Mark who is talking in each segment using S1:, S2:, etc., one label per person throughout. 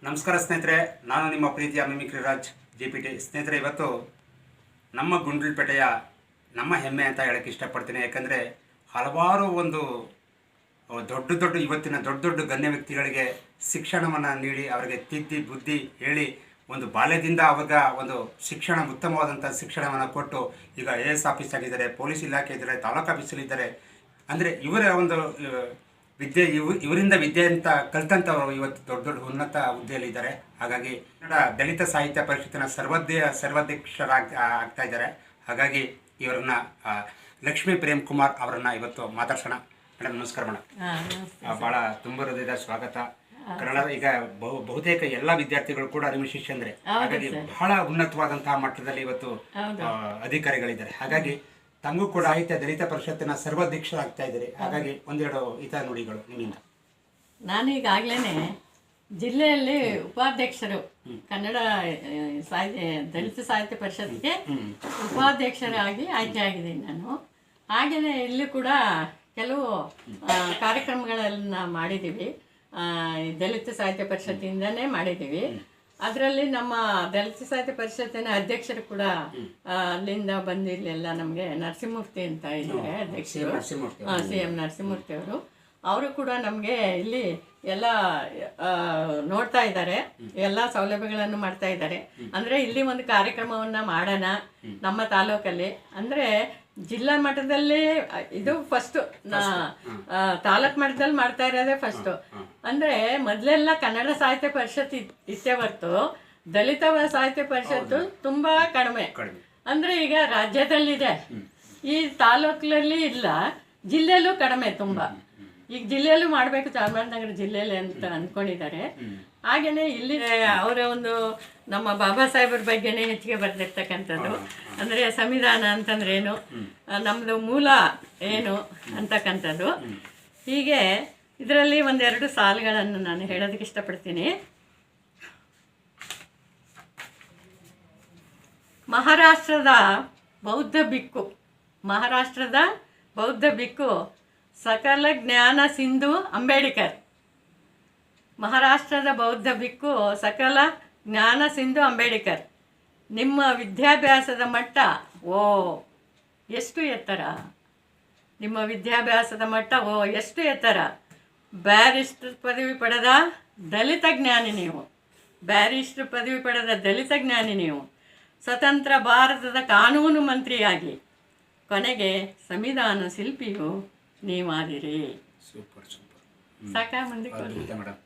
S1: ನಮಸ್ಕಾರ ಸ್ನೇಹಿತರೆ, ನಾನು ನಿಮ್ಮ ಪ್ರೀತಿಯ ಮಿಮಿಕ್ರಿ ರಾಜ್ JPT. ಸ್ನೇಹಿತರೆ, ಇವತ್ತು ನಮ್ಮ ಗುಂಡ್ಲುಪೇಟೆಯ ನಮ್ಮ ಹೆಮ್ಮೆ ಅಂತ ಹೇಳಕ್ಕೆ ಇಷ್ಟಪಡ್ತೀನಿ. ಯಾಕಂದರೆ ಹಲವಾರು ಒಂದು ದೊಡ್ಡ ಇವತ್ತಿನ ದೊಡ್ಡ ಗಣ್ಯ ವ್ಯಕ್ತಿಗಳಿಗೆ ಶಿಕ್ಷಣವನ್ನು ನೀಡಿ ಅವರಿಗೆ ತಿದ್ದಿ ಬುದ್ಧಿ ಹೇಳಿ ಒಂದು ಬಾಲ್ಯದಿಂದ ಅವಾಗ ಒಂದು ಉತ್ತಮವಾದಂಥ ಶಿಕ್ಷಣವನ್ನು ಕೊಟ್ಟು ಈಗ AS ಆಫೀಸ್ ಆಗಿದ್ದಾರೆ, ಪೊಲೀಸ್ ಇಲಾಖೆ ಇದ್ದಾರೆ, ತಾಲೂಕು ಆಫೀಸಲ್ಲಿದ್ದಾರೆ. ಅಂದರೆ ಇವರ ಒಂದು ವಿದ್ಯೆ ಇವರಿಂದ ವಿದ್ಯೆ ಅಂತ ಕಲ್ತಂಥವರು ಇವತ್ತು ದೊಡ್ಡ ಉನ್ನತ ಹುದ್ದೆಯಲ್ಲಿದ್ದಾರೆ. ಹಾಗಾಗಿ ಕನ್ನಡ ದಲಿತ ಸಾಹಿತ್ಯ ಪರಿಷತ್ತಿನ ಸರ್ವಾಧ್ಯಕ್ಷರಾಗ್ತಾ ಇದ್ದಾರೆ. ಹಾಗಾಗಿ ಇವರನ್ನ ಲಕ್ಷ್ಮೀ ಪ್ರೇಮ್ ಕುಮಾರ್ ಅವರನ್ನ ಇವತ್ತು ಮಾತಾಡ್ಸೋಣ. ಮೇಡಮ್ ನಮಸ್ಕಾರ. ಮೇಡಮ್ ಭಾಳ ತುಂಬ ಹೃದಯದ ಸ್ವಾಗತ. ಕನ್ನಡ ಈಗ ಬಹುತೇಕ ಎಲ್ಲ ವಿದ್ಯಾರ್ಥಿಗಳು ಕೂಡ ನಿಮ್ಮ ಶಿಷ್ಯಂದ್ರೆ, ಹಾಗಾಗಿ ಬಹಳ ಉನ್ನತವಾದಂತಹ ಮಟ್ಟದಲ್ಲಿ ಇವತ್ತು ಅಧಿಕಾರಿಗಳಿದ್ದಾರೆ. ಹಾಗಾಗಿ ತಮಗೂ ಕೂಡ ಸಾಹಿತ್ಯ ದಲಿತ ಪರಿಷತ್ತಿನ ಸರ್ವಾಧ್ಯಕ್ಷರಾಗ್ತಾ ಇದ್ದೀರಿ. ಹಾಗಾಗಿ ಒಂದೆರಡು ನುಡಿಗಳು ನಿಮ್ಮಿಂದ.
S2: ನಾನು ಈಗಾಗಲೇ ಜಿಲ್ಲೆಯಲ್ಲಿ ಉಪಾಧ್ಯಕ್ಷರು ಕನ್ನಡ ದಲಿತ ಸಾಹಿತ್ಯ ಪರಿಷತ್ಗೆ ಉಪಾಧ್ಯಕ್ಷರಾಗಿ ಆಯ್ಕೆಯಾಗಿದ್ದೀನಿ ನಾನು. ಹಾಗೆಯೇ ಇಲ್ಲಿ ಕೂಡ ಕೆಲವು ಕಾರ್ಯಕ್ರಮಗಳನ್ನು ಮಾಡಿದ್ದೀವಿ, ದಲಿತ ಸಾಹಿತ್ಯ ಪರಿಷತ್ತಿಂದನೇ ಮಾಡಿದ್ದೀವಿ. ಅದರಲ್ಲಿ ನಮ್ಮ ದಲಿತ ಸಾಹಿತ್ಯ ಪರಿಷತ್ತಿನ ಅಧ್ಯಕ್ಷರು ಕೂಡ ಅಲ್ಲಿಂದ ಬಂದು ಇಲ್ಲೆಲ್ಲ ನಮಗೆ ನರಸಿಂಹಮೂರ್ತಿ ಅಂತ ಇದ್ದಾರೆ ಅಧ್ಯಕ್ಷರು, CM ನರಸಿಂಹಮೂರ್ತಿ ಅವರು ಕೂಡ ನಮಗೆ ಇಲ್ಲಿ ಎಲ್ಲ ನೋಡ್ತಾ ಇದ್ದಾರೆ, ಎಲ್ಲ ಸೌಲಭ್ಯಗಳನ್ನು ಮಾಡ್ತಾ ಇದ್ದಾರೆ. ಅಂದರೆ ಇಲ್ಲಿ ಒಂದು ಕಾರ್ಯಕ್ರಮವನ್ನು ಮಾಡೋಣ ನಮ್ಮ ತಾಲೂಕಲ್ಲಿ, ಅಂದರೆ ಜಿಲ್ಲಾ ಮಟ್ಟದಲ್ಲಿ ಇದು ಫಸ್ಟು, ತಾಲೂಕು ಮಟ್ಟದಲ್ಲಿ ಮಾಡ್ತಾ ಇರೋದೇ ಫಸ್ಟು. ಅಂದರೆ ಮೊದಲೆಲ್ಲ ಕನ್ನಡ ಸಾಹಿತ್ಯ ಪರಿಷತ್ ಇಷ್ಟೇ ಹೊರತು ದಲಿತ ಸಾಹಿತ್ಯ ಪರಿಷತ್ತು ತುಂಬ ಕಡಿಮೆ. ಅಂದರೆ ಈಗ ರಾಜ್ಯದಲ್ಲಿದೆ, ಈ ತಾಲೂಕಲ್ಲಿ ಇಲ್ಲ, ಜಿಲ್ಲೆಯಲ್ಲೂ ಕಡಿಮೆ ತುಂಬ. ಈಗ ಜಿಲ್ಲೆಯಲ್ಲೂ ಮಾಡಬೇಕು, ಚಾಮರಾಜನಗರ ಜಿಲ್ಲೆಯಲ್ಲಿ ಅಂತ ಅಂದ್ಕೊಂಡಿದ್ದಾರೆ. ಹಾಗೆಯೇ ಇಲ್ಲಿ ಅವರ ಒಂದು ನಮ್ಮ ಬಾಬಾ ಸಾಹೇಬ್ರ ಬಗ್ಗೆನೇ ಹೆಚ್ಚಿಗೆ ಬರೆದಿರ್ತಕ್ಕಂಥದ್ದು. ಅಂದರೆ ಸಂವಿಧಾನ ಅಂತಂದ್ರೆ ಏನು, ನಮ್ಮದು ಮೂಲ ಏನು ಅಂತಕ್ಕಂಥದ್ದು. ಹೀಗೆ ಇದರಲ್ಲಿ ಒಂದೆರಡು ಸಾಲುಗಳನ್ನು ನಾನು ಹೇಳೋದಕ್ಕೆ ಇಷ್ಟಪಡ್ತೀನಿ. ಮಹಾರಾಷ್ಟ್ರದ ಬೌದ್ಧ ಬಿಕ್ಕು ಸಕಲ ಜ್ಞಾನ ಸಿಂಧು ಅಂಬೇಡ್ಕರ್. ಮಹಾರಾಷ್ಟ್ರದ ಬೌದ್ಧ ಬಿಕ್ಕು ಸಕಲ ಜ್ಞಾನ ಸಿಂಧು ಅಂಬೇಡ್ಕರ್. ನಿಮ್ಮ ವಿದ್ಯಾಭ್ಯಾಸದ ಮಟ್ಟ ಎಷ್ಟು ಎತ್ತರ, ನಿಮ್ಮ ವಿದ್ಯಾಭ್ಯಾಸದ ಮಟ್ಟ ಎಷ್ಟು ಎತ್ತರ. ಬ್ಯಾರಿಸ್ಟರ್ ಪದವಿ ಪಡೆದ ದಲಿತ ಜ್ಞಾನಿ ನೀವು, ಸ್ವತಂತ್ರ ಭಾರತದ ಕಾನೂನು ಮಂತ್ರಿಯಾಗಿ ಕೊನೆಗೆ ಸಂವಿಧಾನ ಶಿಲ್ಪಿಯು ನೀವಾದಿರಿ.
S1: ಸೂಪರ್.
S2: ಸಾಕ ಮುಂದೆ
S1: ಮೇಡಮ್.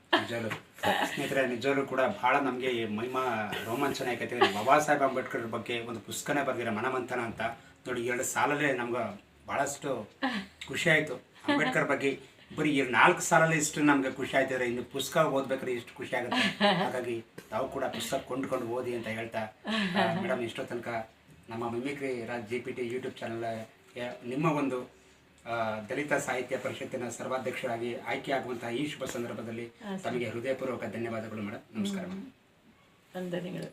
S1: ಸ್ನೇಹಿತರೆ, ನಿಜವಾಗ್ಲೂ ಕೂಡ ಬಹಳ ನಮಗೆ ಮಹಿಮಾ ರೋಮಾಂಚನ ಆಯ್ತೈತೆ. ಬಾಬಾ ಸಾಹೇಬ್ ಅಂಬೇಡ್ಕರ್ ಬಗ್ಗೆ ಒಂದು ಪುಸ್ತಕನೇ ಬರ್ದಿರ, ಮನಮಂಥನ ಅಂತ. ನೋಡಿ, 2 ಸಾಲಲ್ಲೇ ನಮ್ಗೆ ಭಾಳಷ್ಟು ಖುಷಿ ಆಯಿತು. ಅಂಬೇಡ್ಕರ್ ಬಗ್ಗೆ ಬರೀ 4 ಸಾಲಲ್ಲಿ ಇಷ್ಟು ನಮ್ಗೆ ಖುಷಿ ಆಯ್ತಿದ್ರೆ ಇನ್ನು ಪುಸ್ತಕ ಓದ್ಬೇಕಾದ್ರೆ ಇಷ್ಟು ಖುಷಿ ಆಗುತ್ತೆ. ಹಾಗಾಗಿ ತಾವು ಕೂಡ ಪುಸ್ತಕ ಕೊಂಡ್ಕೊಂಡು ಓದಿ ಅಂತ ಹೇಳ್ತಾ, ಮೇಡಮ್ ಇಷ್ಟೋ ತನಕ ನಮ್ಮ mimicry Raj JPT YouTube channel ನಿಮ್ಮ ಒಂದು ದಲಿತ ಸಾಹಿತ್ಯ ಪರಿಷತ್ತಿನ ಸರ್ವಾಧ್ಯಕ್ಷರಾಗಿ ಆಯ್ಕೆಯಾಗುವಂತಹ ಈ ಶುಭ ಸಂದರ್ಭದಲ್ಲಿ ತಮಗೆ ಹೃದಯಪೂರ್ವಕ ಧನ್ಯವಾದಗಳು ಮೇಡಮ್. ನಮಸ್ಕಾರ.
S2: ವಂದನೆಗಳು.